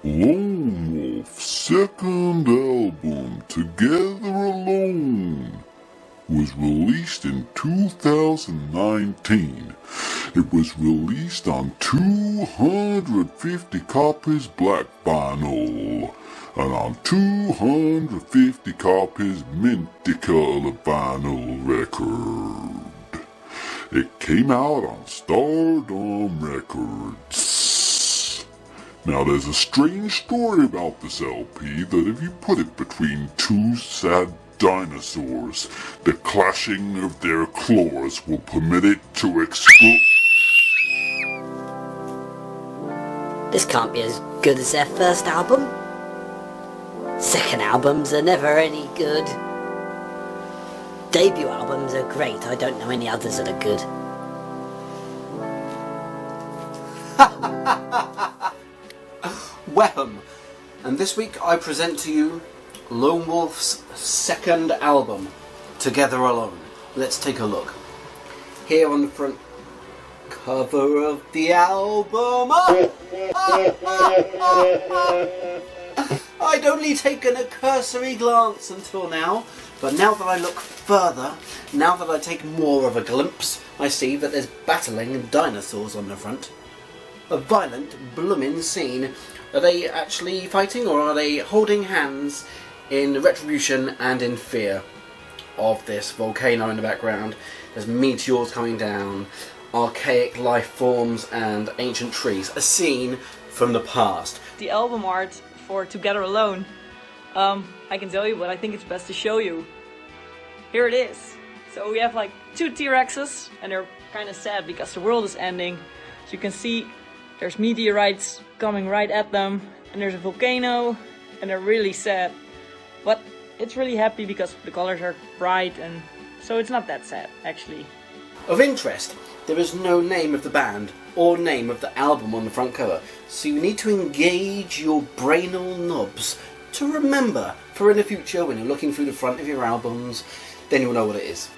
Lone Wolf's second album, Together Alone, was released in 2019. It was released on 250 copies black vinyl and on 250 copies minty color vinyl record. It came out on Stardom Records. Now there's a strange story about this LP that if you put it between two sad dinosaurs, the clashing of their claws will permit it to explode. This can't be as good as their first album. Second albums are never any good. Debut albums are great. I don't know any others that are good. Welcome, and this week I present to you Lone Wolf's second album, Together Alone. Let's take a look. Here on the front cover of the album, I'd only taken a cursory glance until now, but now that I look further, now that I take more of a glimpse, I see that there's battling dinosaurs on the front. A violent, blooming scene. Are they actually fighting, or are they holding hands in retribution and in fear of this volcano in the background? There's meteors coming down, archaic life forms and ancient trees. A scene from the past. The album art for Together Alone. I can tell you, but I think it's best to show you. Here it is. So we have like two T-Rexes, and they're kind of sad because the world is ending. So you can see there's meteorites coming right at them, and there's a volcano, and they're really sad. But it's really happy because the colors are bright, and so it's not that sad, actually. Of interest, there is no name of the band or name of the album on the front cover, so you need to engage your brainal knobs to remember for in the future when you're looking through the front of your albums, then you'll know what it is.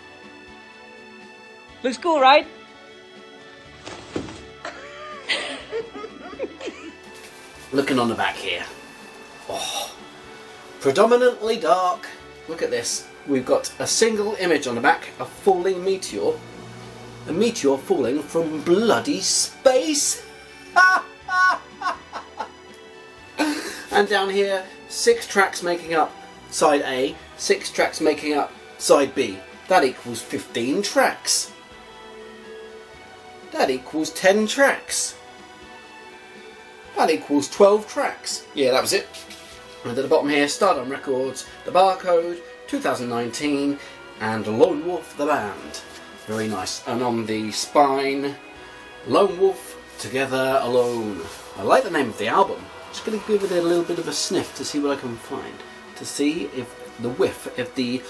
Looks cool, right? Looking on the back here. Oh, predominantly dark. Look at this. We've got a single image on the back, a falling meteor. A meteor falling from bloody space. And down here, 6 tracks making up side A, 6 tracks making up side B. That equals 15 tracks. That equals 10 tracks. That equals 12 tracks. Yeah, that was it. And at the bottom here, Stardom Records, the barcode, 2019, and Lone Wolf the band. Very nice. And on the spine, Lone Wolf, Together Alone. I like the name of the album. Just going to give it a little bit of a sniff to see what I can find. To see if the whiff, if the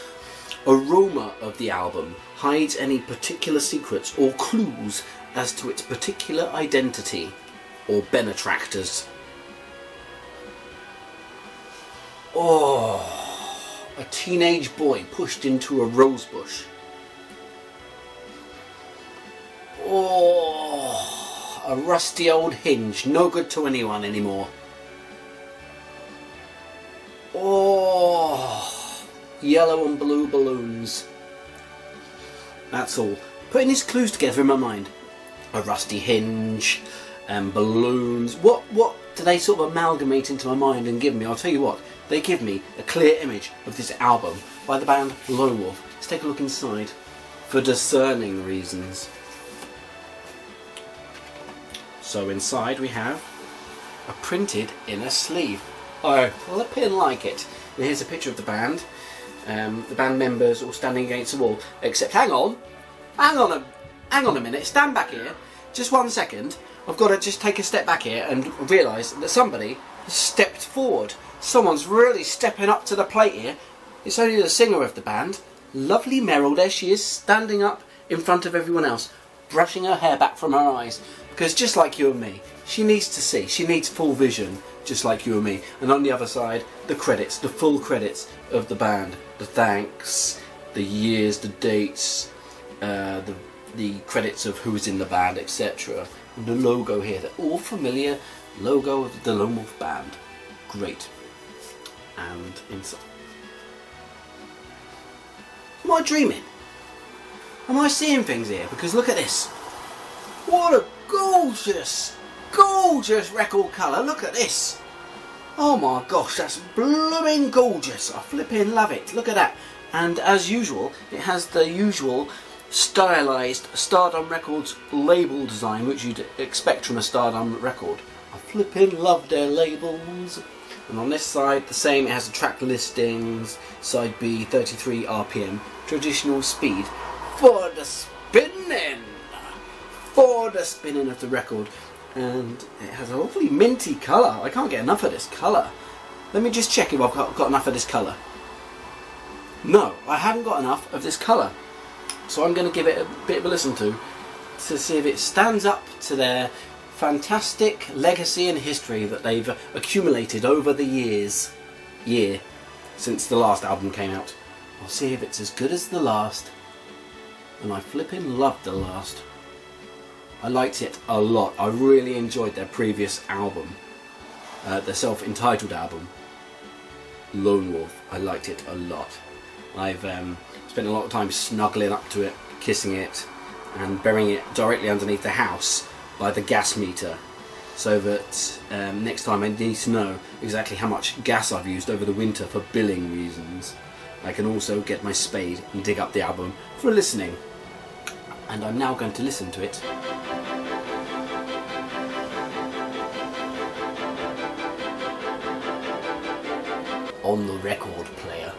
aroma of the album hides any particular secrets or clues as to its particular identity or benefactors. Oh, a teenage boy pushed into a rose bush. Oh, a rusty old hinge, no good to anyone anymore. Oh, yellow and blue balloons. That's all. Putting these clues together in my mind. A rusty hinge and balloons. What do they sort of amalgamate into my mind and give me? I'll tell you what, they give me a clear image of this album by the band Lone Wolf. Let's take a look inside for discerning reasons. So inside we have a printed inner sleeve. Oh, flipping like it. And here's a picture of the band. The band members all standing against the wall. Except, hang on a minute. Stand back here. Just 1 second. I've got to just take a step back here and realise that somebody has stepped forward. Someone's really stepping up to the plate here. It's only the singer of the band. Lovely Meryl, there she is, standing up in front of everyone else, brushing her hair back from her eyes. Because just like you and me, she needs to see. She needs full vision, just like you and me. And on the other side, the credits, the full credits of the band. The thanks, the years, the dates, the credits of who's in the band, etc. And the logo here, the all familiar logo of the Lone Wolf band. Great. And inside. Am I dreaming? Am I seeing things here? Because look at this. What a gorgeous, gorgeous record colour. Look at this. Oh my gosh, that's blooming gorgeous. I flipping love it. Look at that. And as usual, it has the usual stylised Stardom Records label design, which you'd expect from a Stardom record. I flipping love their labels. And on this side, the same. It has the track listings, side B, 33 RPM, traditional speed for the spinning. For the spinning of the record. And it has a lovely minty colour. I can't get enough of this colour. Let me just check if I've got enough of this colour. No, I haven't got enough of this colour. So I'm going to give it a bit of a listen to see if it stands up to their fantastic legacy and history that they've accumulated over the year since the last album came out. I'll see if it's as good as the last. And I flipping loved the last. I liked it a lot. I really enjoyed their previous album, their self-entitled album, Lone Wolf. I liked it a lot. I've spent a lot of time snuggling up to it, kissing it, and burying it directly underneath the house by the gas meter, so that next time I need to know exactly how much gas I've used over the winter for billing reasons, I can also get my spade and dig up the album for listening. And I'm now going to listen to it. On the record player.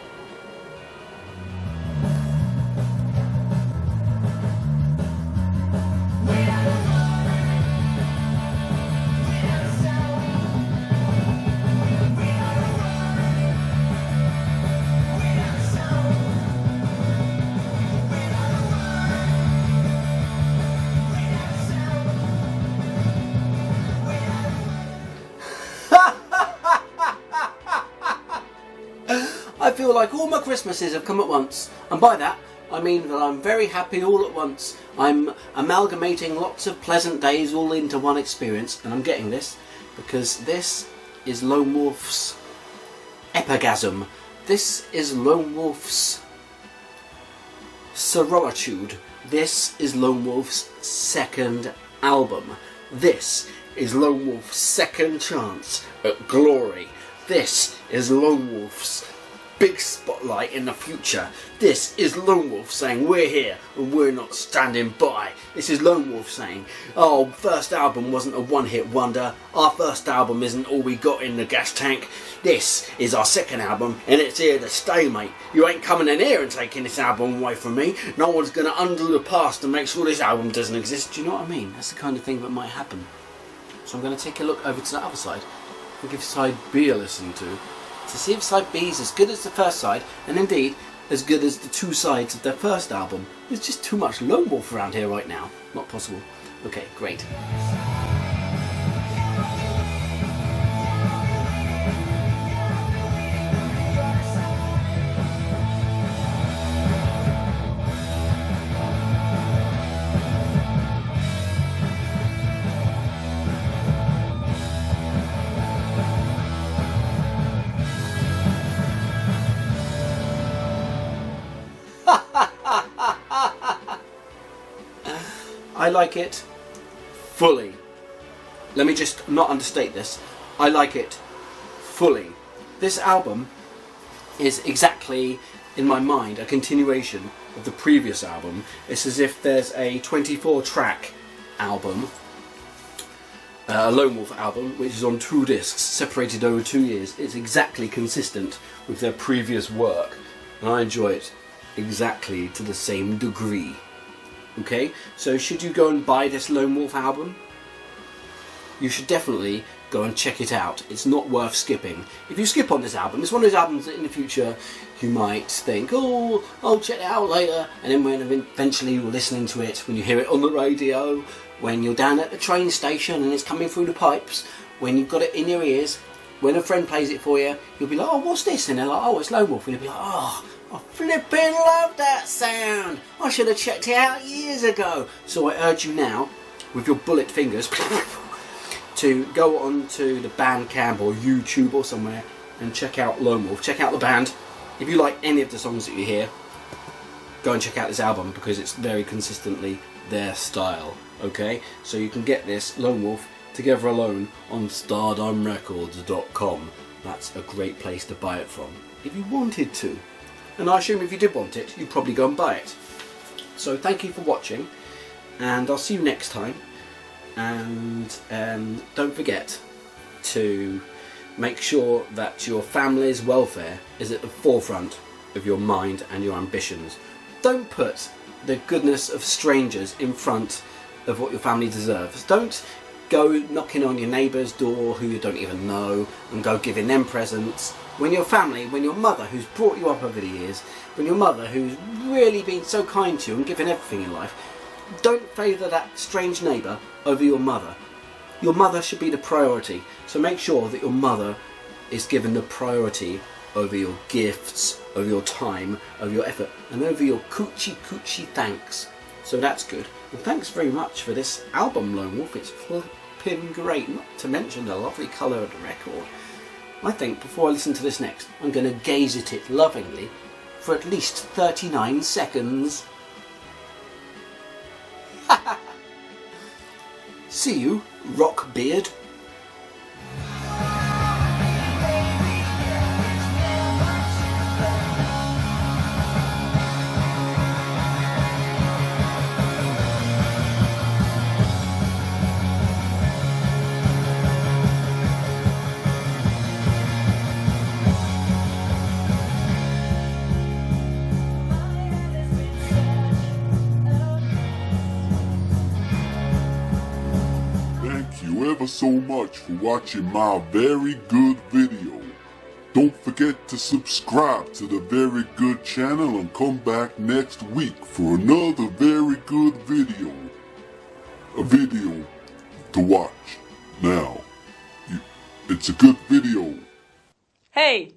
I feel like all my Christmases have come at once, and by that I mean that I'm very happy all at once. I'm amalgamating lots of pleasant days all into one experience, and I'm getting this because this is Lone Wolf's epigasm. This is Lone Wolf's sororitude. This is Lone Wolf's second album. This is Lone Wolf's second chance at glory. This is Lone Wolf's big spotlight in the future. This is Lone Wolf saying we're here and we're not standing by. This is Lone Wolf saying, oh, first album wasn't a one-hit wonder. Our first album isn't all we got in the gas tank. This is our second album and it's here to stay, mate. You ain't coming in here and taking this album away from me. No one's going to undo the past and make sure this album doesn't exist. Do you know what I mean? That's the kind of thing that might happen. So I'm going to take a look over to the other side and give side B a listen to see if side B is as good as the first side, and indeed as good as the two sides of their first album. There's just too much Lone Wolf around here right now. Not possible. Okay, great. I like it fully. Let me just not understate this. I like it fully. This album is exactly, in my mind, a continuation of the previous album. It's as if there's a 24-track album, a Lone Wolf album, which is on 2 discs, separated over 2 years. It's exactly consistent with their previous work, and I enjoy it exactly to the same degree. Okay, so should you go and buy this Lone Wolf album? You should definitely go and check it out. It's not worth skipping. If you skip on this album, it's one of those albums that in the future you might think, oh, I'll check it out later, and then when eventually you're listening to it, when you hear it on the radio, when you're down at the train station and it's coming through the pipes, when you've got it in your ears, when a friend plays it for you, you'll be like, oh, what's this? And they're like, oh, it's Lone Wolf. And you'll be like, oh, I flipping love that sound. I should have checked it out years ago. So I urge you now, with your bullet fingers, to go onto the Bandcamp or YouTube or somewhere and check out Lone Wolf. Check out the band. If you like any of the songs that you hear, go and check out this album because it's very consistently their style. Okay, so you can get this Lone Wolf Together Alone on stardomrecords.com. That's a great place to buy it from if you wanted to, and I assume if you did want it, you'd probably go and buy it. So thank you for watching, and I'll see you next time. And don't forget to make sure that your family's welfare is at the forefront of your mind and your ambitions. Don't put the goodness of strangers in front of what your family deserves. Don't go knocking on your neighbour's door who you don't even know and go giving them presents. When your family, when your mother who's brought you up over the years, when your mother who's really been so kind to you and given everything in life, don't favour that strange neighbour over your mother. Your mother should be the priority, so make sure that your mother is given the priority over your gifts, over your time, over your effort, and over your coochie thanks. So that's good. And thanks very much for this album, Lone Wolf. It's flipping great, not to mention the lovely colour of the record. I think before I listen to this next, I'm going to gaze at it lovingly for at least 39 seconds. See you, Rockbeard. Thank you ever so much for watching my very good video. Don't forget to subscribe to the Very Good channel and come back next week for another very good video. A video to watch now. It's a good video. Hey!